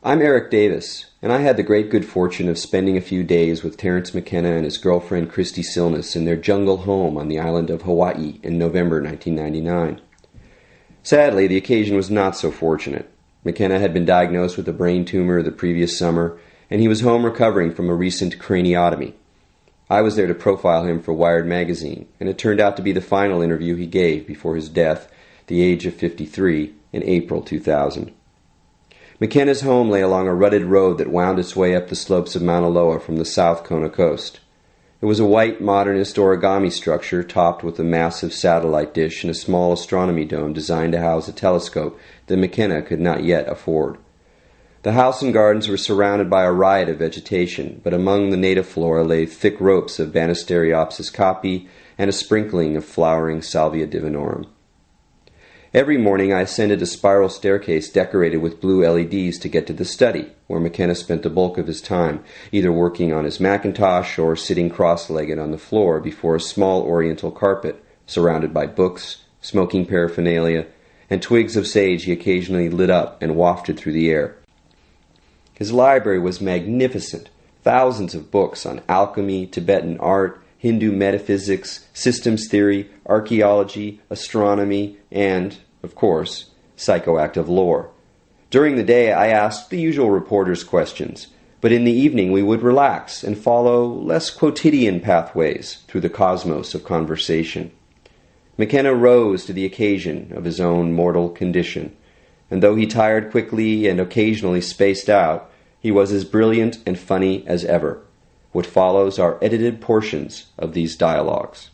I'm Eric Davis, and I had the great good fortune of spending a few days with Terence McKenna and his girlfriend Christy Silness in their jungle home on the island of Hawaii in November 1999. Sadly, the occasion was not so fortunate. McKenna had been diagnosed with a brain tumor the previous summer, and he was home recovering from a recent craniotomy. I was there to profile him for Wired magazine, and it turned out to be the final interview he gave before his death, at the age of 53, in April 2000. McKenna's home lay along a rutted road that wound its way up the slopes of Mauna Loa from the South Kona coast. It was a white, modernist origami structure topped with a massive satellite dish and a small astronomy dome designed to house a telescope that McKenna could not yet afford. The house and gardens were surrounded by a riot of vegetation, but among the native flora lay thick ropes of Banisteriopsis caapi and a sprinkling of flowering Salvia divinorum. Every morning I ascended a spiral staircase decorated with blue LEDs to get to the study, where McKenna spent the bulk of his time, either working on his Macintosh or sitting cross-legged on the floor before a small oriental carpet, surrounded by books, smoking paraphernalia, and twigs of sage he occasionally lit up and wafted through the air. His library was magnificent, thousands of books on alchemy, Tibetan art, Hindu metaphysics, systems theory, archaeology, astronomy, and, of course, psychoactive lore. During the day I asked the usual reporter's questions, but in the evening we would relax and follow less quotidian pathways through the cosmos of conversation. McKenna rose to the occasion of his own mortal condition, and though he tired quickly and occasionally spaced out, he was as brilliant and funny as ever. What follows are edited portions of these dialogues.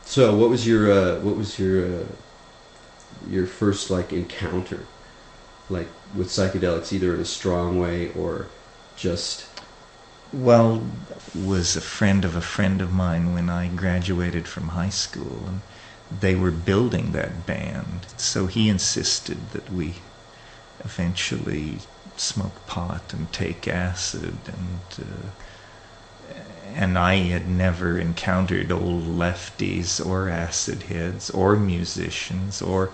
So, what was your first encounter, with psychedelics, either in a strong way or just? Well, was a friend of mine when I graduated from high school, and they were building that band, so he insisted that we eventually smoke pot and take acid, and I had never encountered old lefties or acid heads or musicians or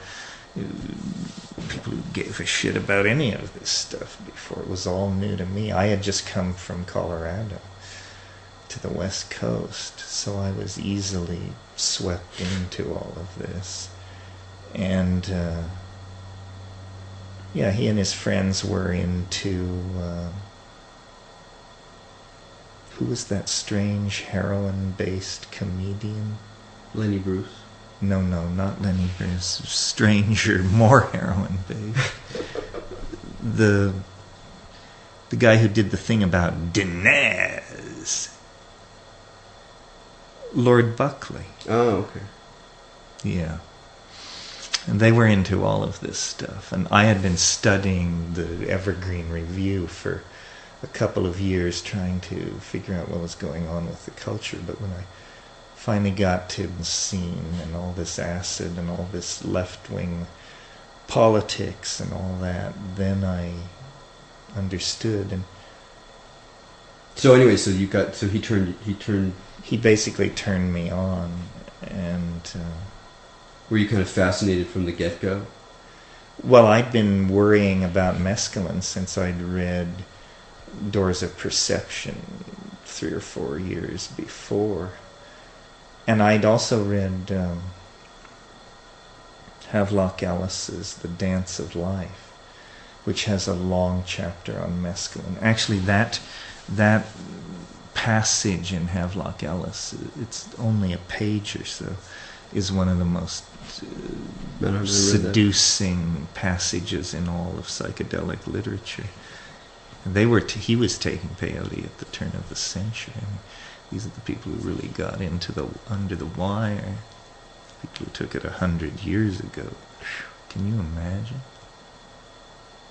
people who gave a shit about any of this stuff before. It was all new to me. I had just come from Colorado to the West Coast, so I was easily swept into all of this. And yeah, he and his friends were into, who was that strange heroin-based comedian? Lenny Bruce? No, not Lenny Bruce. Stranger, more heroin-based. The guy who did the thing about Dinez. Lord Buckley. Oh, okay. Yeah. And they were into all of this stuff. And I had been studying the Evergreen Review for a couple of years, trying to figure out what was going on with the culture. But when I finally got to the scene and all this acid and all this left-wing politics and all that, then I understood. And so anyway, he basically turned me on. And were you kind of fascinated from the get-go? Well, I'd been worrying about mescaline since I'd read Doors of Perception 3 or 4 years before. And I'd also read Havelock Ellis's The Dance of Life, which has a long chapter on mescaline. Actually, that passage in Havelock Ellis, it's only a page or so, is one of the most seducing passages in all of psychedelic literature. He was taking peyote at the turn of the century. I mean, these are the people who really got into under the wire. People who took it 100 years ago. Can you imagine?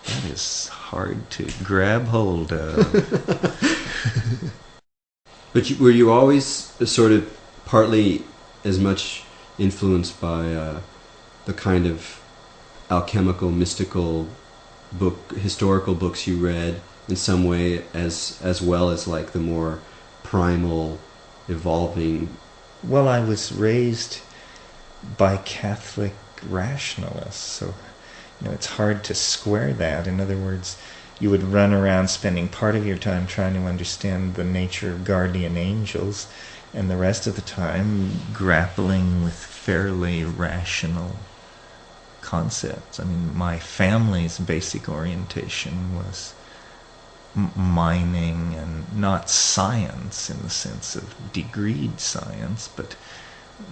That is hard to grab hold of. But were you always sort of partly as much influenced by the kind of alchemical, mystical historical books you read in some way, as well as the more primal, evolving? Well, I was raised by Catholic rationalists, so it's hard to square that. In other words, you would run around spending part of your time trying to understand the nature of guardian angels, and the rest of the time grappling with fairly rational concepts. I mean, my family's basic orientation was mining, and not science in the sense of degreed science, but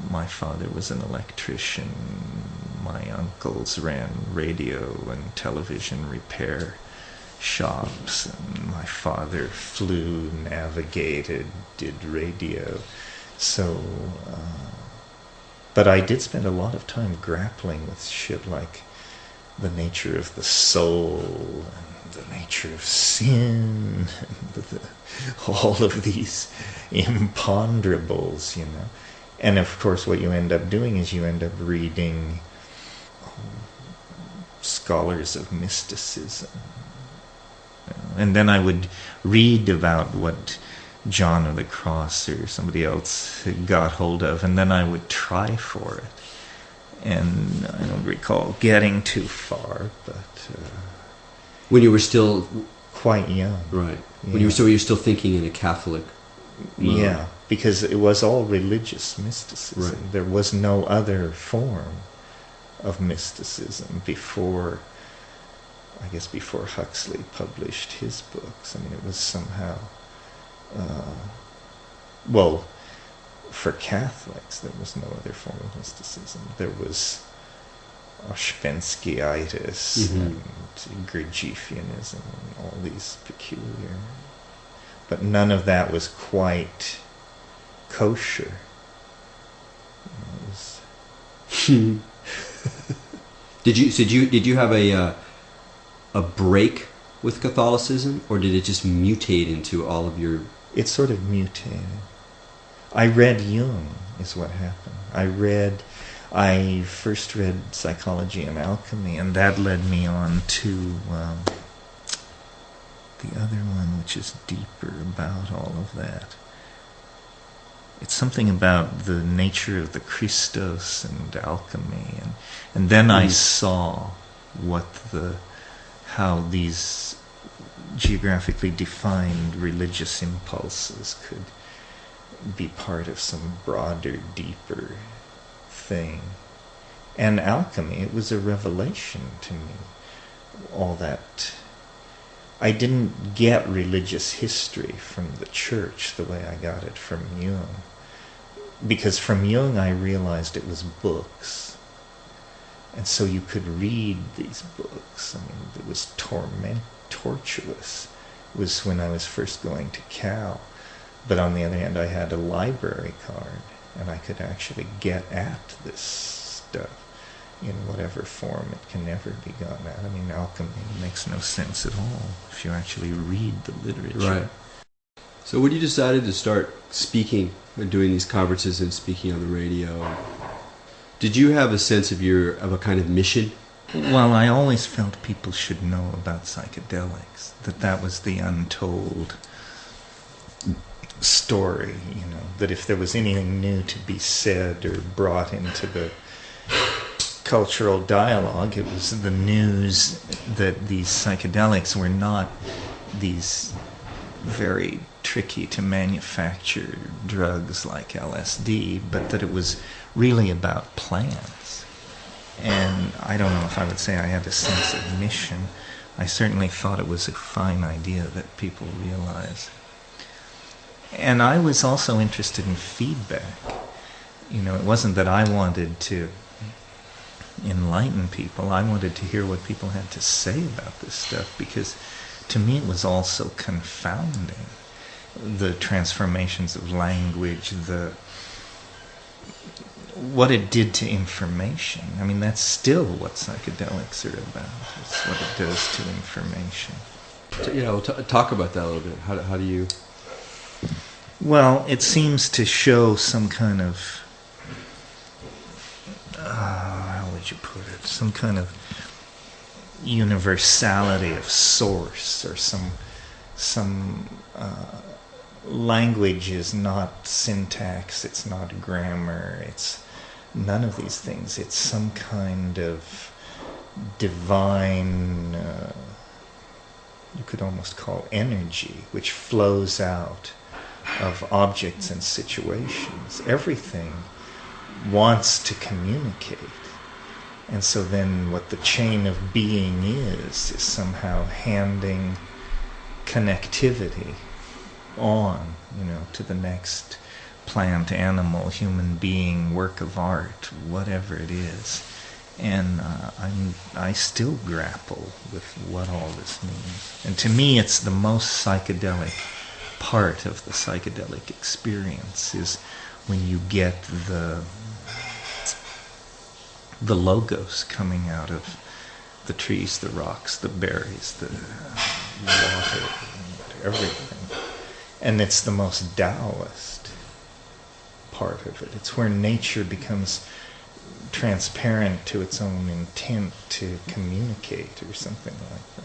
my father was an electrician. My uncles ran radio and television repair shops, and my father flew, navigated, did radio. So, but I did spend a lot of time grappling with shit like the nature of the soul and the nature of sin and all of these imponderables, And of course what you end up doing is you end up reading scholars of mysticism. And then I would read about what John of the Cross or somebody else had got hold of, and then I would try for it. And I don't recall getting too far, but... when you were still... quite young. Right. Yeah. When you were still thinking in a Catholic mode. Yeah, because it was all religious mysticism. Right. There was no other form of mysticism before Huxley published his books. I mean, it was somehow... for Catholics, there was no other form of mysticism. There was Oshpenskyitis and Gurdjieffianism and all these peculiar... But none of that was quite kosher. Did you have a break with Catholicism, or did it just mutate into all of your... It sort of mutated. I read Jung, is what happened. I first read Psychology and Alchemy, and that led me on to the other one, which is deeper about all of that. It's something about the nature of the Christos and alchemy, and then I saw how these geographically defined religious impulses could be part of some broader, deeper thing. And alchemy, it was a revelation to me. All that... I didn't get religious history from the church the way I got it from Jung. Because from Jung I realized it was books. And so you could read these books. I mean, it was tortuous. It was when I was first going to Cal. But on the other hand, I had a library card, and I could actually get at this stuff in whatever form it can never be gotten at. I mean, alchemy makes no sense at all if you actually read the literature. Right. So when you decided to start speaking and doing these conferences and speaking on the radio, did you have a sense of a kind of mission? Well, I always felt people should know about psychedelics, that was the untold story, that if there was anything new to be said or brought into the cultural dialogue, it was the news that these psychedelics were not these very tricky to manufacture drugs like LSD, but that it was really about plants. And I don't know if I would say I had a sense of mission. I certainly thought it was a fine idea that people realize. And I was also interested in feedback. It wasn't that I wanted to enlighten people. I wanted to hear what people had to say about this stuff, because to me it was all so confounding. The transformations of language, what it did to information. I mean, that's still what psychedelics are about. It's what it does to information. Talk about that a little bit. How do you... Well, it seems to show some kind of... how would you put it? Some kind of universality of source, or some language is not syntax, it's not grammar, it's none of these things. It's some kind of divine, you could almost call energy, which flows out of objects and situations. Everything wants to communicate. And so then what the chain of being is somehow handing connectivity on, to the next plant, animal, human being, work of art, whatever it is. And I still grapple with what all this means. And to me, it's the most psychedelic part of the psychedelic experience is when you get the logos coming out of the trees, the rocks, the berries, the water, everything. And it's the most Taoist part of it. It's where nature becomes transparent to its own intent to communicate or something like